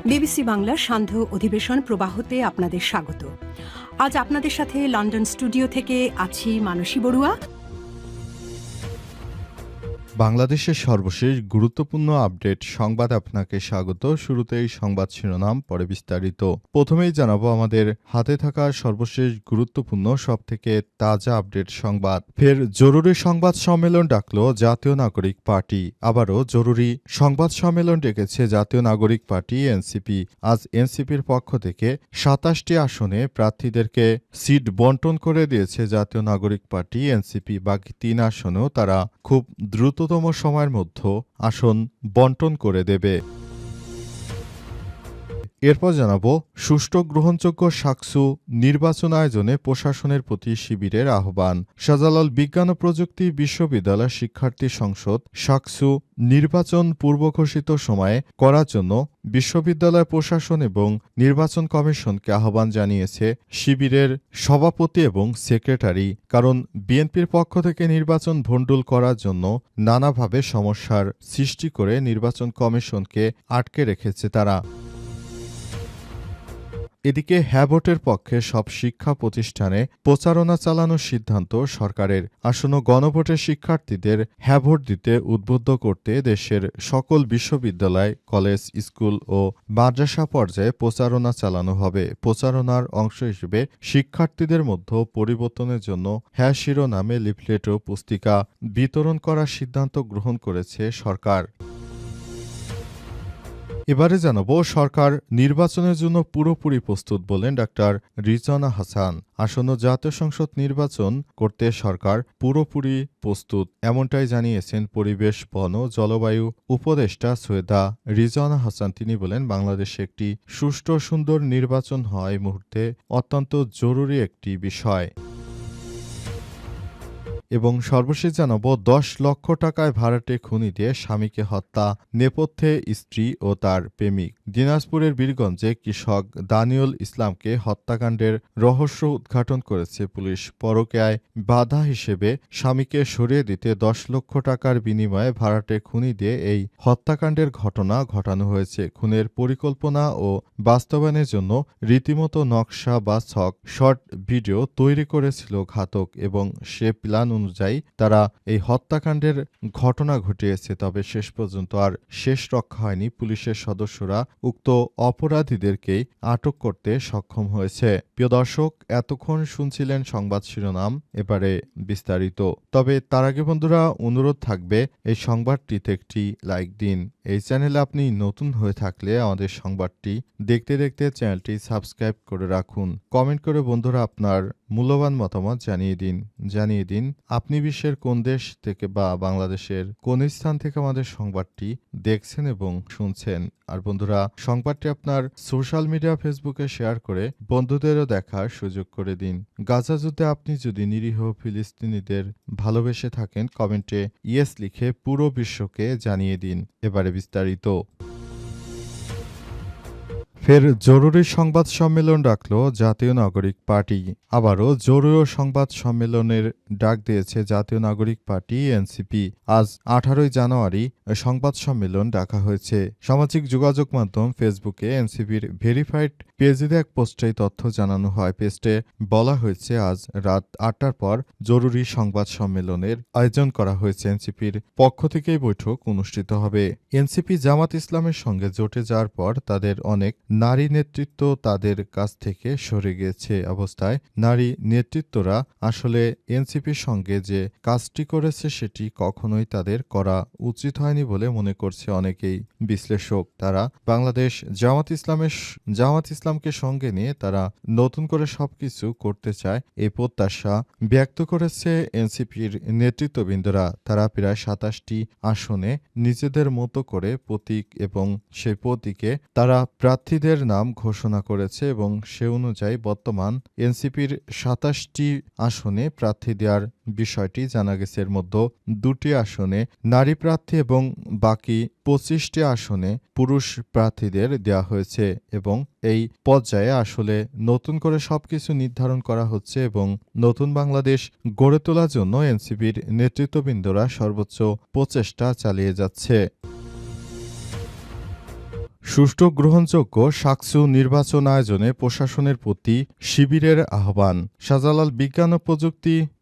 BBC বাংলার সান্ধ্য অধিবেশন প্রবাহতে আপনাদের স্বাগত। আজ আপনাদের সাথে লন্ডন স্টুডিও থেকে আছি মানসী বড়ুয়া। বাংলাদেশের সর্বশেষ গুরুত্বপূর্ণ আপডেট সংবাদ আপনাকে স্বাগত। শুরুতেই সংবাদ শিরোনাম, পরে বিস্তারিত। প্রথমেই জানাবো আমাদের হাতে থাকা সর্বশেষ গুরুত্বপূর্ণ সবথেকে তাজা আপডেট সংবাদ। ফের জরুরি সংবাদ সম্মেলন ডাকল জাতীয় নাগরিক পার্টি। আবারও জরুরি সংবাদ সম্মেলন ডেকেছে জাতীয় নাগরিক পার্টি এনসিপি। আজ এনসিপির পক্ষ থেকে ২৭টি আসনে প্রার্থীদেরকে সিট বন্টন করে দিয়েছে জাতীয় নাগরিক পার্টি এনসিপি। বাকি ৩ আসনেও তারা খুব দ্রুততম সময়ের মধ্যে আসন বন্টন করে দেবে। এরপর জানাবো সুষ্ঠু গ্রহণযোগ্য সাকসু নির্বাচন আয়োজনে প্রশাসনের প্রতি শিবিরের আহ্বান। শাহজালাল বিজ্ঞান ও প্রযুক্তি বিশ্ববিদ্যালয় শিক্ষার্থী সংসদ সাকসু নির্বাচন পূর্ব ঘোষিত সময়ে করার জন্য বিশ্ববিদ্যালয় প্রশাসন এবং নির্বাচন কমিশনকে আহ্বান জানিয়েছে শিবিরের সভাপতি এবং সেক্রেটারি। কারণ বিএনপির পক্ষ থেকে নির্বাচন ভণ্ডুল করার জন্য নানাভাবে সমস্যার সৃষ্টি করে নির্বাচন কমিশনকে আটকে রেখেছে তারা। এদিকে হ্যাভোটের পক্ষে সব শিক্ষা প্রতিষ্ঠানে প্রচারণা চালানোর সিদ্ধান্ত সরকারের। আসন্ন গণভোটে শিক্ষার্থীদের হ্যাভোট দিতে উদ্বুদ্ধ করতে দেশের সকল বিশ্ববিদ্যালয়, কলেজ, স্কুল ও মাদ্রাসা পর্যায়ে প্রচারণা চালানো হবে। প্রচারণার অংশ হিসেবে শিক্ষার্থীদের মধ্যে পরিবর্তনের জন্য হ্যাঁ শিরোনামে লিফলেট ও পুস্তিকা বিতরণ করার সিদ্ধান্ত গ্রহণ করেছে সরকার। এবারে জানাবো সরকার নির্বাচনের জন্য পুরোপুরি প্রস্তুত বলেন ডাক্তার রিজওয়ানা হাসান। আসন্ন জাতীয় সংসদ নির্বাচন করতে সরকার পুরোপুরি প্রস্তুত, এমনটাই জানিয়েছেন পরিবেশ, বন ও জলবায়ু উপদেষ্টা সৈয়দা রিজওয়ানা হাসান। তিনি বলেন, বাংলাদেশে একটি সুষ্ঠু সুন্দর নির্বাচন হয় এই মুহূর্তে অত্যন্ত জরুরি একটি বিষয়। এবং সর্বশেষ জানাবো ১০ লক্ষ টাকায় ভাড়াটে খুনি দিয়ে স্বামীকে হত্যা, নেপথ্যে স্ত্রী ও তার প্রেমিক। দিনাজপুরের বীরগঞ্জে কৃষক দানিউল ইসলামকে হত্যাকাণ্ডের রহস্য উদ্ঘাটন করেছে পুলিশ। পরকীয়ায় বাধা হিসেবে স্বামীকে সরিয়ে দিতে ১০ লক্ষ টাকার বিনিময়ে ভাড়াটে খুনি দিয়ে এই হত্যাকাণ্ডের ঘটনা ঘটানো হয়েছে। খুনের পরিকল্পনা ও বাস্তবায়নের জন্য রীতিমতো নকশা বা ছক শর্ট ভিডিও তৈরি করেছিল ঘাতক এবং সে প্ল্যান অনুযায়ী তারা এই হত্যাকাণ্ডের ঘটনা ঘটিয়েছে। তবে শেষ পর্যন্ত আর শেষ রক্ষা হয়নি। পুলিশের সদস্যরা উক্ত অপরাধীদেরকেই আটক করতে সক্ষম হয়েছে। প্রিয় দর্শক, এতক্ষণ শুনছিলেন সংবাদ শিরোনাম, এবারে বিস্তারিত। তবে তার আগে বন্ধুরা অনুরোধ থাকবে এই সংবাদটিতে একটি লাইক দিন। এই চ্যানেলে আপনি নতুন হয়ে থাকলে আমাদের সংবাদটি দেখতে দেখতে চ্যানেলটি সাবস্ক্রাইব করে রাখুন। কমেন্ট করে বন্ধুরা আপনার মূল্যবান মতামত জানিয়ে দিন আপনি বিশ্বের কোন দেশ থেকে বা বাংলাদেশের কোন স্থান থেকে আমাদের সংবাদটি দেখছেন এবং শুনছেন। আর বন্ধুরা সংবাদটি আপনার সোশ্যাল মিডিয়া ফেসবুকে শেয়ার করে বন্ধুদেরও দেখার সুযোগ করে দিন। গাজা যুদ্ধে আপনি যদি নিরীহ ফিলিস্তিনিদের ভালোবেসে থাকেন, কমেন্টে ইয়েস লিখে পুরো বিশ্বকে জানিয়ে দিন। এবারে বিস্তারিত। ফের জরুরি সংবাদ সম্মেলন ডাকল জাতীয় নাগরিক পার্টি। আবারও জরুরি সংবাদ সম্মেলনের ডাক দিয়েছে জাতীয় নাগরিক পার্টি এনসিপি। আজ 18 জানুয়ারি সংবাদ সম্মেলন ডাকা হয়েছে। সামাজিক যোগাযোগ মাধ্যম ফেসবুকে এনসিপির ভেরিফাইড পেজে এক পোস্টে তথ্য জানানো হয়। পেজে বলা হয়েছে, আজ রাত 8টার পর জরুরি সংবাদ সম্মেলনের আয়োজন করা হয়েছে। এনসিপির পক্ষ থেকেই বৈঠক অনুষ্ঠিত হবে। এনসিপি জামাত ইসলামের সঙ্গে জোটে যাওয়ার পর তাদের অনেক নারী নেতৃত্ব তাদের কাছ থেকে সরে গিয়েছে অবস্থায় নারী নেতৃত্বরা আসলে এনসিপির সঙ্গে যে কাজটি করেছে সেটি কখনোই তাদের করা উচিত হয়নি বলে মনে করছে অনেকেই বিশ্লেষক। তারা বাংলাদেশ জামাত ইসলামকে সঙ্গে নিয়ে তারা নতুন করে সবকিছু করতে চায় এই প্রত্যাশা ব্যক্ত করেছে এনসিপির নেতৃত্ববৃন্দরা। তারা প্রায় ২৭টি আসনে নিজেদের মতো করে প্রতীক এবং সেই প্রতীকে তারা প্রার্থীদের নাম ঘোষণা করেছে এবং সে অনুযায়ী বর্তমান এনসিপির ২৭টি আসনে প্রার্থী দেওয়ার বিষয়টি জানা গেছে। এর মধ্যে 2টি আসনে নারী প্রার্থী এবং বাকি 25টি আসনে পুরুষ প্রার্থীদের দেওয়া হয়েছে এবং এই পর্যায়ে আসলে নতুন করে সবকিছু নির্ধারণ করা হচ্ছে এবং নতুন বাংলাদেশ গড়ে তোলার জন্য এনসিপির নেতৃত্ববৃন্দরা সর্বোচ্চ প্রচেষ্টা চালিয়ে যাচ্ছে। সুষ্ঠু গ্রহণযোগ্য সাকসু নির্বাচন আয়োজনে প্রশাসনের প্রতি শিবিরের আহ্বান। শাহজালাল বিজ্ঞান ও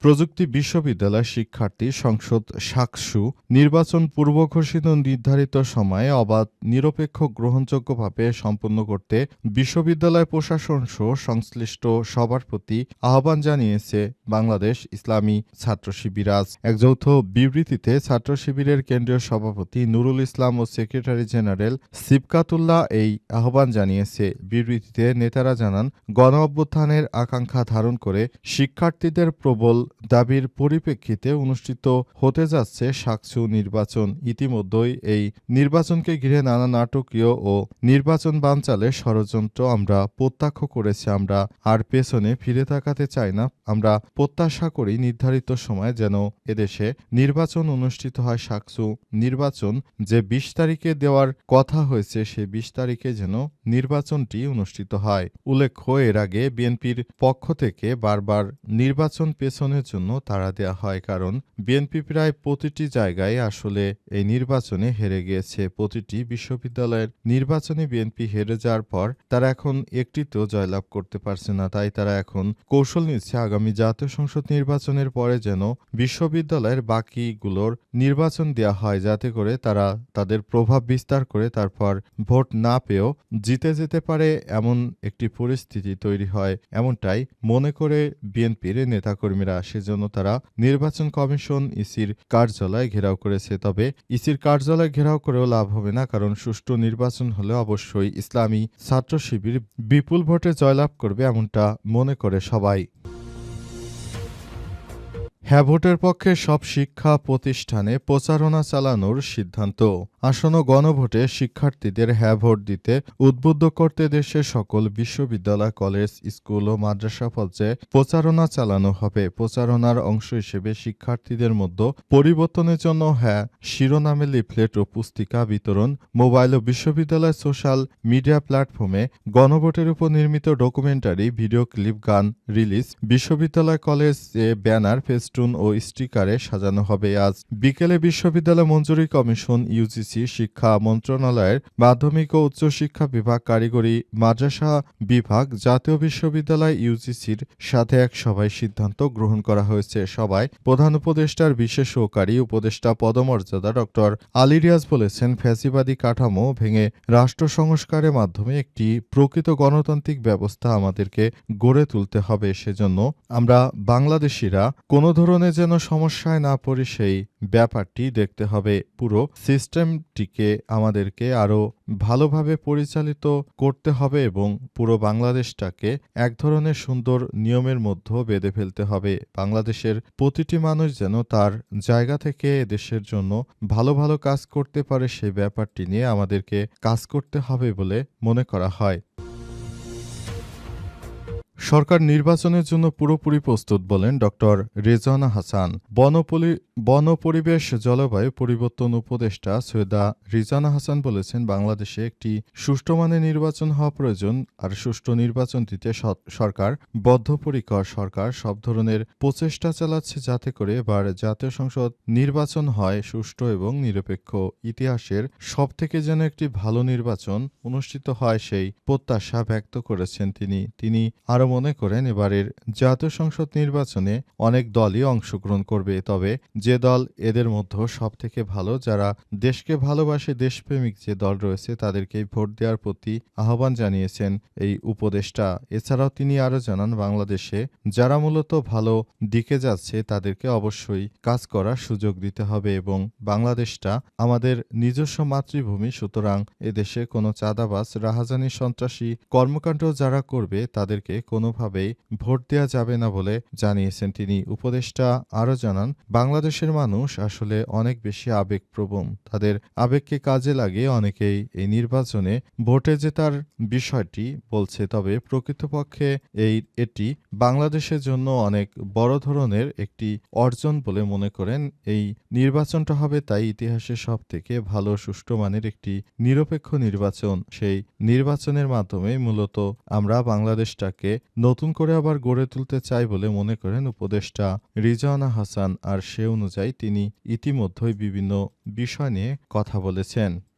প্রযুক্তি বিশ্ববিদ্যালয়ের শিক্ষার্থী সংসদ সাকসু নির্বাচন পূর্ব ঘোষিত নির্ধারিত সময়ে অবাধ নিরপেক্ষ গ্রহণযোগ্যভাবে সম্পন্ন করতে বিশ্ববিদ্যালয় প্রশাসন সহ সংশ্লিষ্ট সবার প্রতি আহ্বান জানিয়েছে বাংলাদেশ ইসলামী ছাত্র শিবির। আজ এক যৌথ বিবৃতিতে ছাত্র শিবিরের কেন্দ্রীয় সভাপতি নুরুল ইসলাম ও সেক্রেটারি জেনারেল সিবকাতুল্লাহ এই আহ্বান জানিয়েছে। বিবৃতিতে নেতারা জানান, গণ অভ্যুত্থানের আকাঙ্ক্ষা ধারণ করে শিক্ষার্থীদের প্রবল দাবির পরিপ্রেক্ষিতে অনুষ্ঠিত হতে যাচ্ছে সাকসু নির্বাচন। ইতিমধ্যেই এই নির্বাচনকে ঘিরে নানা নাটকীয় ও নির্বাচন বানচালের ষড়যন্ত্র আমরা প্রত্যক্ষ করেছি। আমরা আর পেছনে ফিরে তাকাতে চাই না। আমরা প্রত্যাশা করি নির্ধারিত সময়ে যেন এদেশে নির্বাচন অনুষ্ঠিত হয়। সাকসু নির্বাচন যে ২০ তারিখে দেওয়ার কথা হয়েছে সে ২০ তারিখে যেন নির্বাচনটি অনুষ্ঠিত হয়। উল্লেখ্য, এর আগে বিএনপির পক্ষ থেকে বারবার নির্বাচন পেছনের জন্য তাড়া দেওয়া হয়, কারণ বিএনপি প্রায় প্রতিটি জায়গায় আসলে এই নির্বাচনে হেরে গিয়েছে। প্রতিটি বিশ্ববিদ্যালয়ের নির্বাচনে বিএনপি হেরে যাওয়ার পর তারা এখন একটিতেও জয়লাভ করতে পারছে না। তাই তারা এখন কৌশল নিচ্ছে আগামী জাতীয় সংসদ নির্বাচনের পরে যেন বিশ্ববিদ্যালয়ের বাকিগুলোর নির্বাচন দেওয়া হয়, যাতে করে তারা তাদের প্রভাব বিস্তার করে তারপর ভোট না পেয়েও জিতে যেতে পারে, এমন একটি পরিস্থিতি তৈরি হয়। এমনটাই মনে করে বিএনপির নেতাকর্মীরা। সেজন্য তারা নির্বাচন কমিশন ইসির কার্যালয় ঘেরাও করেছে। তবে ইসির কার্যালয় ঘেরাও করেও লাভ হবে না, কারণ সুষ্ঠু নির্বাচন হলে অবশ্যই ইসলামী ছাত্র শিবির বিপুল ভোটে জয়লাভ করবে, এমনটা মনে করে সবাই। হ্যাঁ ভোটের পক্ষে সব শিক্ষা প্রতিষ্ঠানে প্রচারণা চালানোর সিদ্ধান্ত। আসন্ন গণভোটে শিক্ষার্থীদের হ্যাঁ ভোট দিতে উদ্বুদ্ধ করতে দেশের সকল বিশ্ববিদ্যালয়, কলেজ, স্কুল ও মাদ্রাসা পর্যায়ে প্রচারণা চালানো হবে। প্রচারণার অংশ হিসেবে শিক্ষার্থীদের মধ্যে পরিবর্তনের জন্য হ্যাঁ শিরোনামে লিফলেট ও পুস্তিকা বিতরণ, মোবাইল ও বিশ্ববিদ্যালয় সোশ্যাল মিডিয়া প্ল্যাটফর্মে গণভোটের উপর নির্মিত ডকুমেন্টারি, ভিডিও ক্লিপ, গান রিলিজ, বিশ্ববিদ্যালয়, কলেজে ব্যানার, ফেস্টুন ও স্টিকারে সাজানো হবে। আজ বিকেলে বিশ্ববিদ্যালয় মঞ্জুরি কমিশন, ইউজিসি, শিক্ষা মন্ত্রণালয়ের মাধ্যমিক ও উচ্চশিক্ষা বিভাগ, কারিগরি মাদ্রাসা বিভাগ, জাতীয় বিশ্ববিদ্যালয় ইউজিসির সাথে এক সভায় সিদ্ধান্ত গ্রহণ করা হয়েছে। সভায় প্রধান উপদেষ্টার বিশেষ সহকারী উপদেষ্টা পদমর্যাদা ডক্টর আলী রিয়াজ বলেছেন, ফ্যাসিবাদী কাঠামো ভেঙে রাষ্ট্র সংস্কারের মাধ্যমে একটি প্রকৃত গণতান্ত্রিক ব্যবস্থা আমাদেরকে গড়ে তুলতে হবে। সেজন্য আমরা বাংলাদেশিরা কোনো ধরনের যেন সমস্যায় না পড়ি সেই ব্যাপারটি দেখতে হবে। পুরো সিস্টেমটিকে আমাদেরকে আরও ভালোভাবে পরিচালিত করতে হবে এবং পুরো বাংলাদেশটাকে এক ধরনের সুন্দর নিয়মের মধ্যে বেঁধে ফেলতে হবে। বাংলাদেশের প্রতিটি মানুষ যেন তার জায়গা থেকে দেশের জন্য ভালো ভালো কাজ করতে পারে, সেই ব্যাপারটি নিয়ে আমাদেরকে কাজ করতে হবে বলে মনে করা হয়। সরকার নির্বাচনের জন্য পুরোপুরি প্রস্তুত বলেন ডক্টর রেজওয়ানা হাসান। বন পরিবেশ জলবায়ু পরিবর্তন উপদেষ্টা সৈয়দা রিজওয়ানা হাসান বলেছেন, বাংলাদেশে একটি সুষ্ঠু মানের নির্বাচন হওয়া প্রয়োজন। আর সুষ্ঠু নির্বাচন দিতে সরকার বদ্ধপরিকর। সরকার সব ধরনের প্রচেষ্টা চালাচ্ছে যাতে করে এবার জাতীয় সংসদ নির্বাচন হয় সুষ্ঠু এবং নিরপেক্ষ। ইতিহাসের সবথেকে যেন একটি ভালো নির্বাচন অনুষ্ঠিত হয় সেই প্রত্যাশা ব্যক্ত করেছেন তিনি আরও মনে করেন, এবারের জাতীয় সংসদ নির্বাচনে অনেক দলই অংশগ্রহণ করবে, তবে যে দল এদের মধ্যে সবথেকে ভালো, যারা দেশকে ভালোবাসে, দেশপ্রেমিক যে দল রয়েছে তাদেরকেই ভোট দেওয়ার প্রতি আহ্বান জানিয়েছেন এই উপদেষ্টা। এছাড়াও তিনি আরও জানান, বাংলাদেশে যারা মূলত ভালো দিকে যাচ্ছে তাদেরকে অবশ্যই কাজ করার সুযোগ দিতে হবে এবং বাংলাদেশটা আমাদের নিজস্ব মাতৃভূমি। সুতরাং এদেশে কোনো চাঁদাবাজ, রাহাজানি, সন্ত্রাসী কর্মকাণ্ড যারা করবে তাদেরকে কোনোভাবেই ভোট দেওয়া যাবে না বলে জানিয়েছেন তিনি। উপদেষ্টা আরও জানান, বাংলাদেশের মানুষ আসলে অনেক বেশি আবেগপ্রবণ। তাদের আবেগকে কাজে লাগিয়ে অনেকেই এই নির্বাচনে ভোটে জেতার বিষয়টি বলছে, তবে প্রকৃতপক্ষে এটি বাংলাদেশের জন্য অনেক বড় ধরনের একটি অর্জন বলে মনে করেন। এই নির্বাচনটা হবে তাই ইতিহাসের সব থেকে ভালো সুষ্ঠু মানের একটি নিরপেক্ষ নির্বাচন। সেই নির্বাচনের মাধ্যমে মূলত আমরা বাংলাদেশটাকে নতুন করে আবার গড়ে তুলতে চাই বলে মনে করেন উপদেষ্টা রিজওয়ানা হাসান। আর সে অনুযায়ী তিনি ইতিমধ্যেই বিভিন্ন বিষয় নিয়ে কথা বলেছেন।